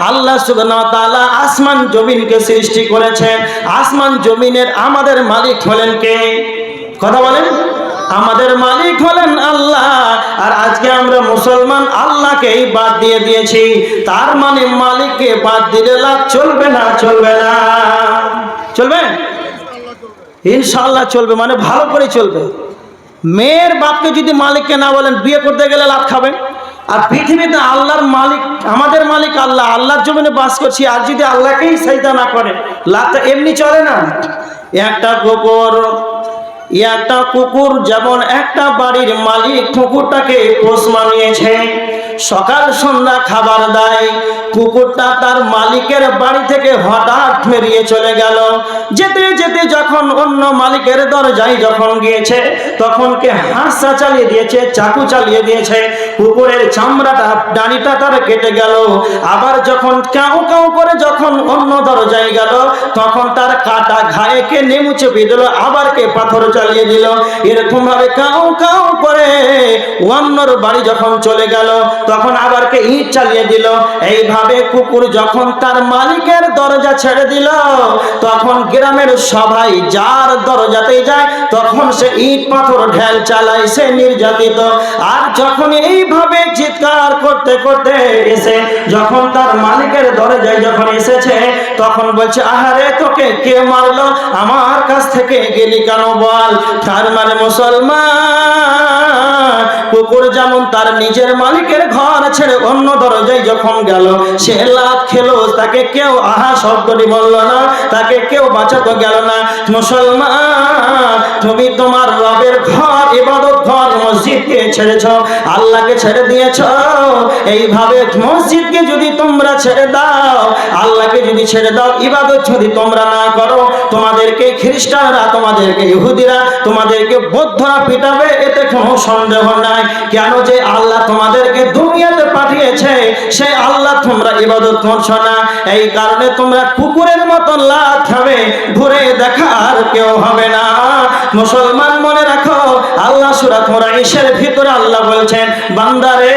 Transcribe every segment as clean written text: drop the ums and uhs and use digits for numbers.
আল্লাহ সুবহানাহু ওয়া তাআলা আসমান জমিনকে সৃষ্টি করেছেন। আসমান জমিনের আমাদের মালিক হলেন কে? কথা বলেন। আমাদের মালিক হলেন আল্লাহ। আর আজকে আমরা মুসলমান আল্লাহকেই বাদ দিয়ে দিয়েছি। তার মানে মালিককে বাদ দিলে লাভ চলবে না? চলবে না? চলবে ইনশাআল্লাহ চলবে, মানে ভালো করে চলবে। মেয়ের বাপকে যদি মালিককে না বলেন, বিয়ে করতে গেলে লাভ খাবেন। আর পৃথিবীতে আল্লাহর মালিক, আমাদের মালিক আল্লাহ, আল্লাহর জমিনে বাস করছি, আর যদি আল্লাহকেই সাজদা না করে, লাভটা এমনি চলে না। একটা কুকুর যেমন একটা বাড়ির মালিক কুকুরটাকে পোষ মানিয়েছে, সকাল সন্ধ্যা খাবার দেয়। কুকুরটা তার মালিকের বাড়ি থেকে হঠাৎ বেরিয়ে চলে গেল। যেতে যেতে যখন অন্য মালিকের দরজায় যখন গিয়েছে, তখন কে হাঁসা চালিয়ে দিয়েছে, চাকু চালিয়ে দিয়েছে, কুকুরের চামড়াটা ডানিটা তার কেটে গেল। আবার যখন কাউ কাউ করে যখন অন্য দরজায় গেল, তখন তার কাটা ঘায়ে কে নেমু চেপে দিল, আবার কে পাথর চালিয়ে দিল। এরকম ভাবে কাউ কাউ করে অন্যর বাড়ি যখন চলে গেল, তখন আবার কে ইট চালিয়ে দিল। এইভাবে কুকুর যখন তার মালিকের দরজা ছেড়ে দিল, তখন গ্রামের সবাই যার দরজাতে যায়, তখন সে ইট পাথর ঢেল চালায়, সে নির্যাতিত। আর যখন এইভাবে চিৎকার করতে করতে এসে যখন তার মালিকের দরজায় যখন এসেছে, তখন বলছে, আহারে তোকে কে মারলো, আমার কাছ থেকে গেলি কেন বল। তার মানে মুসলমান, কুকুর যেমন তার নিজের মালিকের ঘর ছেড়ে অন্য দরজায় যখন গেল, সে লাভ খেলো, তাকে কেউ আহা শব্দটি বলল না, তাকে কেউ বাঁচাতে গেল না। মুসলমান, তুমি তোমার রবের ঘর, ইবাদত ঘর মসজিদকে ছেড়েছ, আল্লাহকে ছেড়ে দিয়েছ। এইভাবে মসজিদকে যদি তোমরা ছেড়ে দাও, আল্লাহকে যদি ছেড়ে দাও, ইবাদত যদি তোমরা না করো, তোমাদেরকে খ্রিস্টানরা, তোমাদেরকে ইহুদিরা, তোমাদেরকে বৌদ্ধরা পিটাবে, এতে কোনো সন্দেহ নাই। কেন যে আল্লাহ তোমাদেরকে দুনিয়াতে পাঠিয়েছে, সেই আল্লাহ তোমরা ইবাদত করছো না। এই কারণে তোমরা কুকুরের মতো লাথ খাবে, ঘুরে দেখার কেউ হবে না। মুসলমান মনে রাখো, আল্লাহ সূরা কুরাইশের ভিতরে আল্লাহ বলছেন, বান্দারে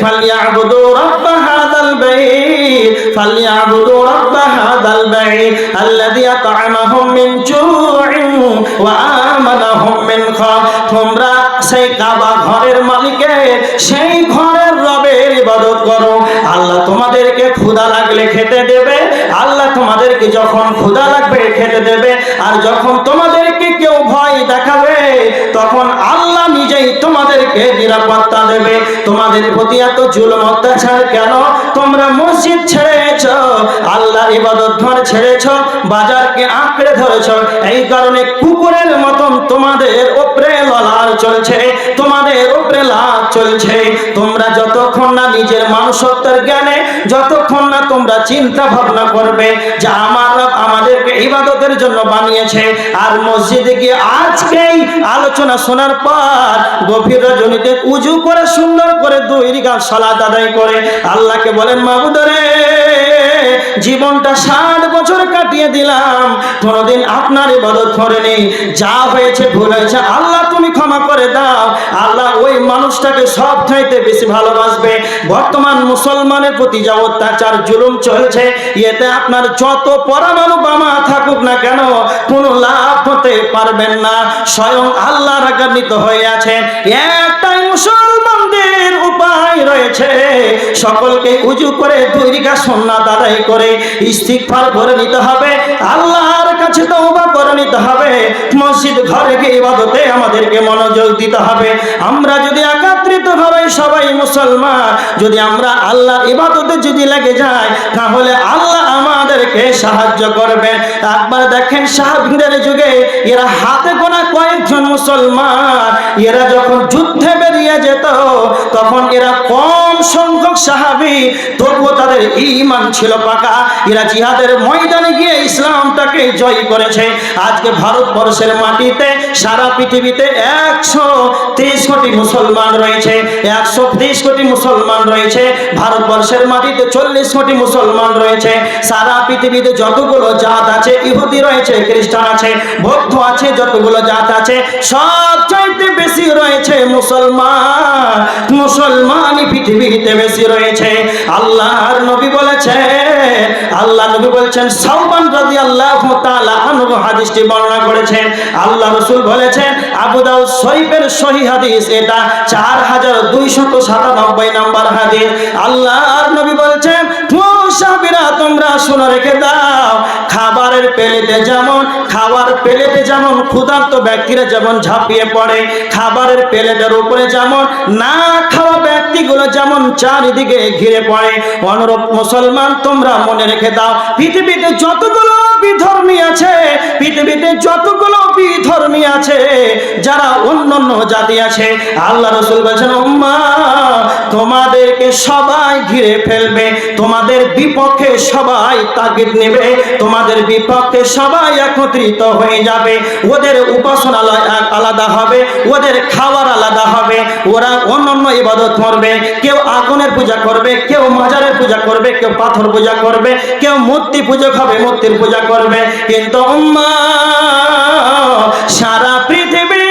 ফালিয়াবুদু রাব্ব হাযাল বাইত, ফালিয়াবুদু রাব্ব হাযাল বাইত আল্লাযী আত'আমাহুম মিন জু'ইন ওয়া আমানাহুম মিন খাউফ। তোমরা সেই কাবা ঘরের মালিকের, সেই ঘরের রবের ইবাদত করো। আল্লাহ তোমাদেরকে ক্ষুধা লাগলে খেতে দেবে, আল্লাহ তোমাদেরকে যখন ক্ষুধা লাগবে খেতে দেবে। আর যখন তোমাদেরকে কেউ ভয় দেখাবে, তখন আল্লাহ নিজেই তোমাদেরকে নিরাপত্তা দেবে। তোমাদের প্রতি এত জুলুম অত্যাচার কেন? তোমরা মসজিদ ছেড়েছ, আল্লাহর ইবাদত ঘর ছেড়েছ, বাজারকে আঁকড়ে ধরেছ। এই কারণে কুকুরের মতন তোমাদের উপরে ললার চলছে, তোমাদের উপরে লাভ চলছে। তোমরা যতক্ষণ না নিজের মানুষত্বের জ্ঞানে, যতক্ষণ না তোমরা চিন্তা ভাবনা করবে যে আমার রব আমাদেরকে ইবাদতের জন্য বানিয়েছে, আর মসজিদে গিয়ে আজকেই আলোচনা শোনার পর গভীর রজনীতে উজু করে সুন্দর করে 2 রাকাত সালাত আদায় করে আল্লাহকে বলেন, মাবুদ রে, জীবনটা 60 বছর কাটিয়ে দিলাম, কোনোদিন আপনার ইবাদত করিনি, যা হয়েছে ভুল হয়েছে, আল্লাহ তুমি ক্ষমা করে দাও। আল্লাহ ওই মানুষটাকে সব চাইতে বেশি ভালোবাসবে। বর্তমান মুসলমানের প্রতি যা অত্যাচার জুলুম চলছে, এতে আপনার যত পরমাণু বোমা থাকুক না কেন, কোনো লাভ হতে পারবেন না। স্বয়ং আল্লাহ রাগান্বিত হয়ে আছেন। একটাই মুসলমানদের উপায় রয়েছে, সকলকে উজু করে 2 রাকাত সুন্নাত আদায় করে ইস্তিগফার করে নিতে হবে, আল্লাহর কাছে তওবা করে নিতে হবে, মসজিদ ঘরে গিয়ে ইবাদতে আমাদেরকে মনোযোগ দিতে হবে। আমরা যদি একত্রিত ভাবে সবাই মুসলমান, যদি আমরা আল্লাহর ইবাদতে যদি লেগে যাই, তাহলে আল্লাহ আমাদেরকে সাহায্য করবেন। একবার দেখেন সাহাবীদের যুগে এরা হাতে গোনা কয়েকজন মুসলমান, এরা যখন যুদ্ধে বেরিয়ে যেত, তখন এরা কম সংখ্যক সাহাবী, তবুও তাদের ঈমান ছিল পাকা। এরা জিহাদের ময়দানে গিয়ে ইসলামটাকে জয় করেছে। আজকে ভারতবর্ষের মাটিতে, সারা পৃথিবীতে 130 কোটি মুসলমান রয়েছে, 130 কোটি মুসলমান রয়েছে। ভারতবর্ষের মাটিতে 40 কোটি মুসলমান রয়েছে। সারা পৃথিবীতে যতগুলো জাত আছে, ইহুদি রয়েছে, খ্রিস্টান আছে, বৌদ্ধ আছে, যতগুলো জাত আছে, সব চাইতে বেশি রয়েছে মুসলমান, মুসলমানই পৃথিবীতে বেশি রয়েছে। আল্লাহর নবী বলেছেন, আল্লাহ নবী বলছেন, সাওবান রাদিয়াল্লাহু তাআলা আনহু হাদিসটি বর্ণনা করেছেন। আল্লাহ রাসূল বলেছেন, আবু দাউদ শরীফের সহিহ হাদিস, এটা 4297 নম্বর হাদিস। আল্লাহর নবী বলছেন, সাহাবীরা তোমরা শুনে রেখে দাও, খাবারের প্লেটে যেমন, খাবার প্লেটে যেমন ক্ষুধার্ত ব্যক্তিরা যেমন ঝাঁপিয়ে পড়ে, খাবারের প্লেটের উপরে যেমন না খাওয়া ব্যক্তিগুলো যেমন চারিদিকে ঘিরে পড়ে, অনুরূপ মুসলমান তোমরা মনে রেখে দাও, পৃথিবীতে যতগুলো বিধর্মী আছে, পৃথিবীতে যতগুলো বিধর্মী আছে, যারা অন্যান্য জাতি আছে, আল্লাহ রাসূল বলেছেন, উম্মাহ তোমাদেরকে সবাই ঘিরে ফেলবে, তোমাদের বিপক্ষে সবাই তাগিদ নেবে, তোমাদের বিপক্ষে সবাই একত্রিত হয়ে যাবে, ওদের উপাসনালয় আলাদা হবে, ওদের খাবার আলাদা হবে, ওরা অন্যান্য ইবাদত করবে, কেউ আগুনের পূজা করবে, কেউ মাজারের পূজা করবে, কেউ পাথর পূজা করবে, কেউ মূর্তি পূজক হবে, মূর্তির পূজা করবে। কিন্তু উম্মাহ সারা পৃথিবী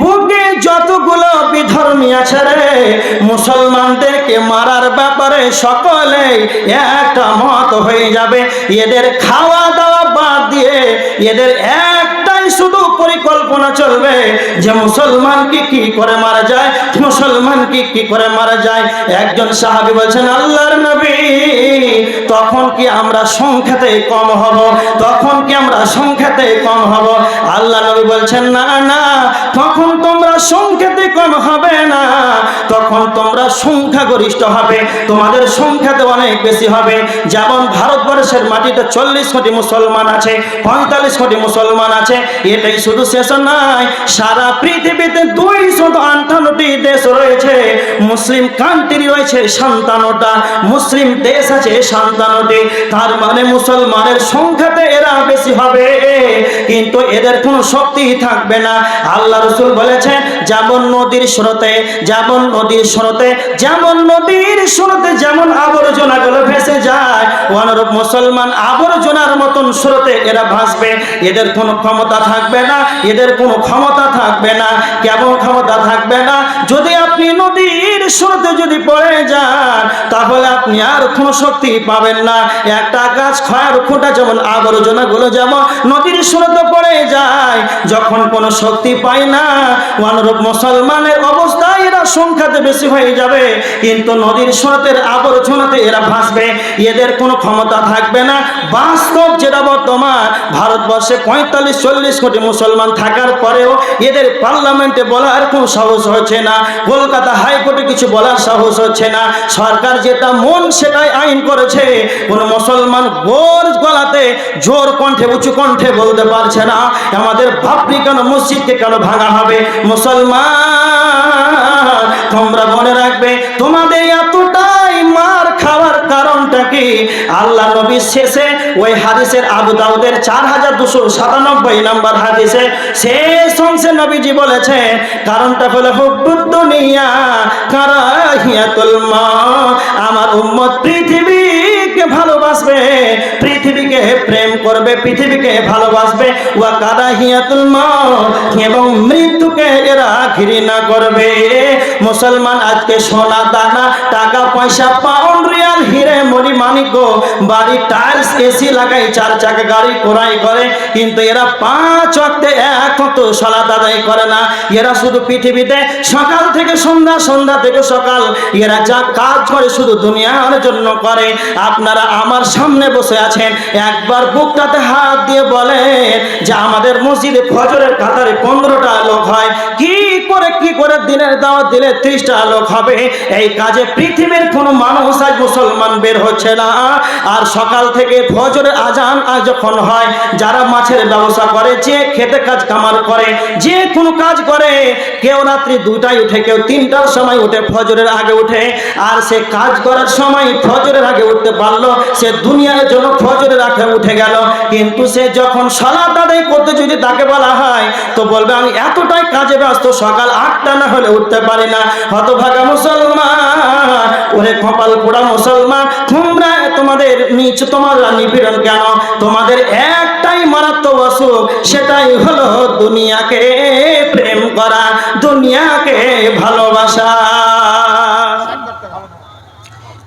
বুকে যতগুলো বিধর্মী আছে রে, মুসলমানদেরকে মারার ব্যাপারে সকলেই একটা মত হয়ে যাবে। এদের খাওয়া দাওয়া বাদ দিয়ে এদের একটাই শুধু পরিকল্পনা চলবে যে মুসলমানকে কি করে মারা যায়, মুসলমানকে কি করে মারা যায়। একজন সাহাবী বলছেন, আল্লাহর নবী তখন কি আমরা সংখ্যাতে কম হব, তখন কি আমরা সংখ্যাতে কম হব? আল্লাহ নবী বলছেন, না না, তখন তোমরা সংখ্যাতে কম হবে না, তখন তোমরা সংখ্যাগরিষ্ঠ হবে, তোমাদের সংখ্যাতে অনেক বেশি হবে। যেমন ভারতবর্ষের মাটিতে 40 কোটি মুসলমান আছে, 45 কোটি মুসলমান আছে, এটাই শুধু শেষ নয়, সারা পৃথিবীতে 258টি দেশ রয়েছে, মুসলিম কান্ট্রি রয়েছে 57টা, মুসলিম দেশ আছে 57টি। তার মানে মুসলমানের সংখ্যাতে এরা বেশি হবে, কিন্তু এদের কোনো শক্তি থাকবে না। আল্লাহ রাসূল বলেছেন, যেমন নদীর স্রোতে, যেমন নদীর স্রোতে, যেমন নদীর স্রোতে যেমন আবর্জনাগুলো ভেসে যায়, অনুরূপ মুসলমান আবর্জনার মতন স্রোতে এরা ভাসবে, এদের কোনো ক্ষমতা থাকবে না, এদের কোনো ক্ষমতা থাকবে না। কেমন ক্ষমতা থাকবে না? যদি আপনি নদীর স্রোতে যদি পড়ে যান, তাহলে আপনি আর কোনো শক্তি পাবেন না। একটা গাছ খয়ের খোঁটা যেমন আবর্জনাগুলো যেমন নদীর স্রোতে পড়ে যায়, যখন কোনো শক্তি পায় না, অনুরূপ মুসলমানের অবস্থা, এরা সংখ্যাতে বেশি হয়ে যাবে, কিন্তু নদীর স্রোতের আবর্জনাতে এরা ভাসবে, এদের কোনো ক্ষমতা থাকবে না। বাস্তব যেটা বর্তমান ভারতবর্ষে 45-40 কোটি মুসলমান থাকার পরেও এদের পার্লামেন্টে বলার কোনো সাহস হচ্ছে না, কলকাতা হাইকোর্টে কিছু বলার সাহস হচ্ছে না। সরকার যেটা মন সেটাই আইন করেছে, কোন মুসলমান গোর গলাতে জোর কণ্ঠে উঁচু কণ্ঠে বলতে পারছে না আমাদের বাবরি কেন মসজিদকে কেন ভাঙা হবে। মুসলমান তোমরা মনে রাখবে, তোমাদের এতটাই মার খাওয়ার কারণটা কি? আল্লাহ নবী শেষে ওই হাদিসের, আবু দাউদের 4297 নম্বর হাদিসে শেষ অংশে নবীজি বলেছেন, কারণটা হলো হুব্বুদ দুনিয়া কারাহিয়াতুল মাউত। আমার উম্মত পৃথিবীকে ভালোবাসবে, পৃথিবীকে প্রেম করবে, পৃথিবীকে ভালোবাসবে, ওয়া কারাহিয়াতুল মাউত, এবং মৃত্যুকে এরা ঘৃণা করবে। মুসলমান আজকে সোনা দানা, টাকা পয়সা, পাউন্ড রিয়াল, হিরে মণি মানিক্য, বাড়ি টাইলস, এসি লাগাই, 4 চাকা গাড়ি ক্রয় করে, কিন্তু এরা 5 ওয়াক্তে এক ওয়াক্ত সালাত আদায় করে না। এরা শুধু পৃথিবীতে সকাল থেকে সন্ধ্যা, সন্ধ্যা থেকে সকাল, এরা যা কাজ করে শুধু দুনিয়ার জন্য করে। আপনারা আমার সামনে বসে আছেন, একবার বুকটাতে হাত দিয়ে বলে যে আমাদের মসজিদে ফজরের কাতারে 15টা লোক হয়, কি করে দিনের দাওয়াত দিলে 30টা লোক হবে। এই কাজে পৃথিবীর কোনো মানুষ আজ মুসলমান বের হচ্ছে না। আর সকাল থেকে ফজরের আজান আজ যখন হয়, যারা মাছের ব্যবসা করে, যে খেতে কাজ কামার করে, যে কোনো কাজ করে, কেউ রাত্রি 2টায় উঠে, কেউ 3টার সময় উঠে, ফজরের আগে উঠে, আর সে কাজ করার সময় ফজরের আগে উঠতে পারলো, সে দুনিয়ার জন্য ফজরের আগে উঠে গেল। কিন্তু সে যখন সালাত আদায় করতে যদি তাকে বলা হয়, তো বলবে আমি এতটাই কাজে ব্যস্ত, সকাল 8টা না হলে উঠতে পারি না। হতভাগা মুসলমান, ওরে কপাল পোড়া মুসলমান, তোমরা তোমাদের নিপীড়ন কেন? তোমাদের একটাই একটাই মারাত্মক অসুখ, সেটাই হলো দুনিয়াকে প্রেম করা, দুনিয়াকে ভালোবাসা।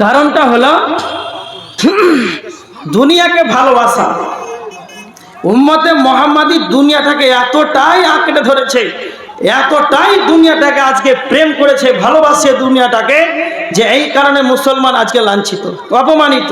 কারণটা হলো দুনিয়াকে ভালোবাসা। উম্মতে মুহাম্মাদি দুনিয়াটাকে এতটাই আঁকড়ে ধরেছে, এতটাই দুনিয়াটাকে আজকে প্রেম করেছে, ভালোবাসে দুনিয়াটাকে, যে এই কারণে মুসলমান আজকে লাঞ্ছিত, অপমানিত।